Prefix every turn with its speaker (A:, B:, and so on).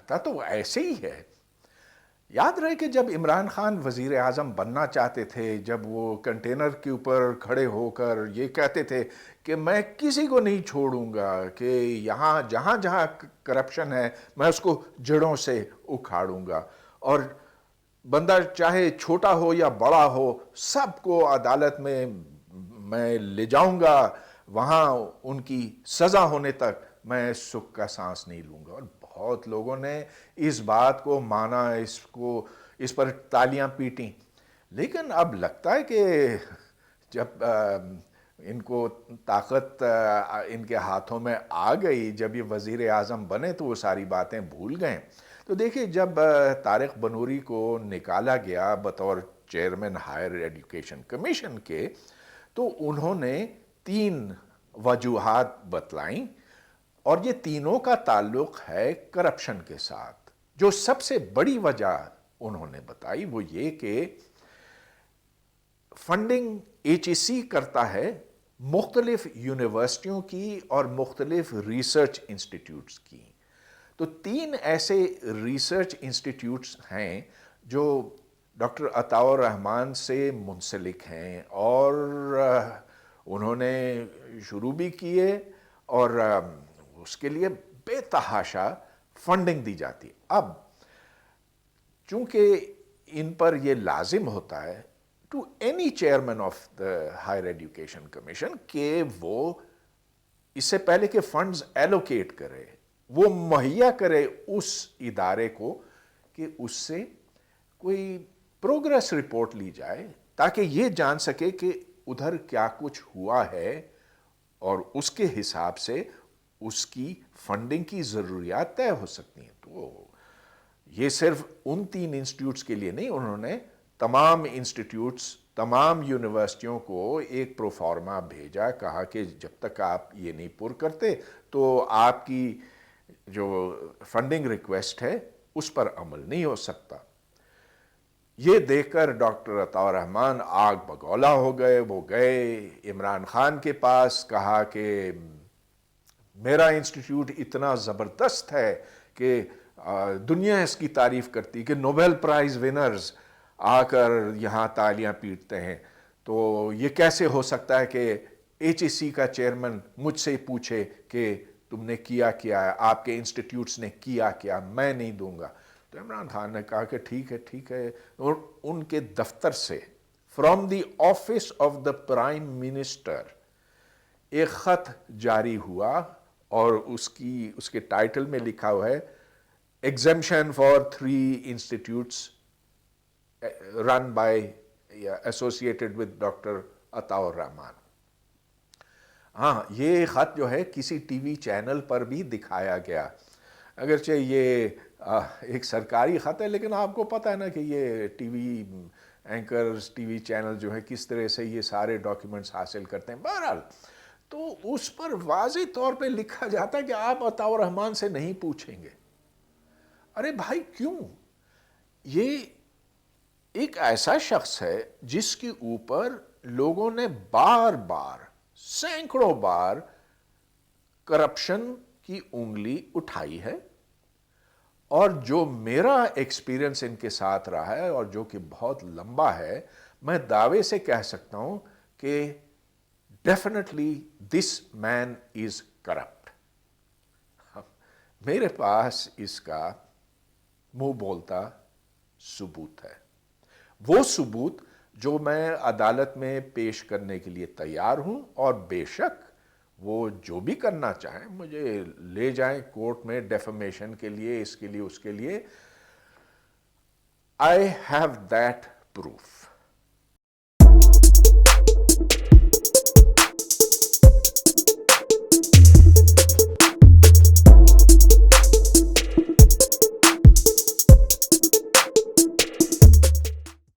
A: لگتا تو ایسے ہی ہے. یاد رہے کہ جب عمران خان وزیر اعظم بننا چاہتے تھے، جب وہ کنٹینر کے اوپر کھڑے ہو کر یہ کہتے تھے کہ میں کسی کو نہیں چھوڑوں گا، کہ یہاں جہاں جہاں کرپشن ہے میں اس کو جڑوں سے اکھاڑوں گا، اور بندہ چاہے چھوٹا ہو یا بڑا ہو سب کو عدالت میں لے جاؤں گا، وہاں ان کی سزا ہونے تک میں سکھ کا سانس نہیں لوں گا. اور بہت لوگوں نے اس بات کو مانا، اس پر تالیاں پیٹیں. لیکن اب لگتا ہے کہ جب ان کو طاقت ان کے ہاتھوں میں آ گئی، جب یہ وزیر اعظم بنے تو وہ ساری باتیں بھول گئے. تو دیکھیں جب طارق بنوری کو نکالا گیا بطور چیئرمین ہائر ایجوکیشن کمیشن کے، تو انہوں نے 3 وجوہات بتلائیں، اور یہ تینوں کا تعلق ہے کرپشن کے ساتھ. جو سب سے بڑی وجہ انہوں نے بتائی وہ یہ کہ فنڈنگ ایچ ای سی کرتا ہے مختلف یونیورسٹیوں کی اور مختلف ریسرچ انسٹیٹیوٹس کی. تو 3 ایسے ریسرچ انسٹیٹیوٹس ہیں جو ڈاکٹر عطاء الرحمن سے منسلک ہیں، اور انہوں نے شروع بھی کیے، اور اس کے لیے بے تحاشا فنڈنگ دی جاتی. اب چونکہ ان پر یہ لازم ہوتا ہے to any chairman of the higher education commission کہ وہ اس سے پہلے کہ فنڈز ایلوکیٹ کرے، وہ مہیا کرے اس ادارے کو کہ اس سے کوئی پروگریس رپورٹ لی جائے، تاکہ یہ جان سکے کہ ادھر کیا کچھ ہوا ہے، اور اس کے حساب سے اس کی فنڈنگ کی ضروریات طے ہو سکتی ہیں. تو یہ صرف ان 3 انسٹیٹیوٹس کے لیے نہیں، انہوں نے تمام انسٹیٹیوٹس، تمام یونیورسٹیوں کو ایک پروفارما بھیجا، کہا کہ جب تک آپ یہ نہیں پر کرتے تو آپ کی جو فنڈنگ ریکویسٹ ہے اس پر عمل نہیں ہو سکتا. یہ دیکھ کر ڈاکٹر عطاء الرحمن آگ بگولا ہو گئے. وہ گئے عمران خان کے پاس، کہا کہ میرا انسٹیٹیوٹ اتنا زبردست ہے کہ دنیا اس کی تعریف کرتی کہ نوبل پرائز ونرز آ کر یہاں تالیاں پیٹتے ہیں، تو یہ کیسے ہو سکتا ہے کہ ایچ ای سی کا چیئرمین مجھ سے پوچھے کہ تم نے کیا کیا ہے، آپ کے انسٹیٹیوٹس نے کیا کیا، میں نہیں دوں گا. تو عمران خان نے کہا کہ ٹھیک ہے، اور ان کے دفتر سے from the office of the prime minister ایک خط جاری ہوا، اور اس کے ٹائٹل میں لکھا ہوا ہے exemption for 3 institutes run by associated with doctor Atta ur-Rahman. ہاں، یہ خط جو ہے کسی ٹی وی چینل پر بھی دکھایا گیا، اگرچہ یہ ایک سرکاری خط ہے، لیکن آپ کو پتہ ہے نا کہ یہ T V anchors, T V channel جو ہے کس طرح سے یہ سارے ڈاکیومنٹس حاصل کرتے ہیں. بہرحال تو اس پر واضح طور پہ لکھا جاتا ہے کہ آپ عطاء الرحمن سے نہیں پوچھیں گے. ارے بھائی کیوں؟ یہ ایک ایسا شخص ہے جس کے اوپر لوگوں نے بار بار، سینکڑوں بار کرپشن کی انگلی اٹھائی ہے، اور جو میرا ایکسپیرینس ان کے ساتھ رہا ہے اور جو کہ بہت لمبا ہے، میں دعوے سے کہہ سکتا ہوں کہ definitely this main is corrupt. میرے پاس اس کا منہ بولتا ثبوت ہے، وہ ثبوت جو میں عدالت میں پیش کرنے کے لیے تیار ہوں، اور بے شک وہ جو بھی کرنا چاہیں مجھے لے جائیں کورٹ میں ڈیفیمیشن کے لیے، اس کے لیے اس کے لیے. I have that proof.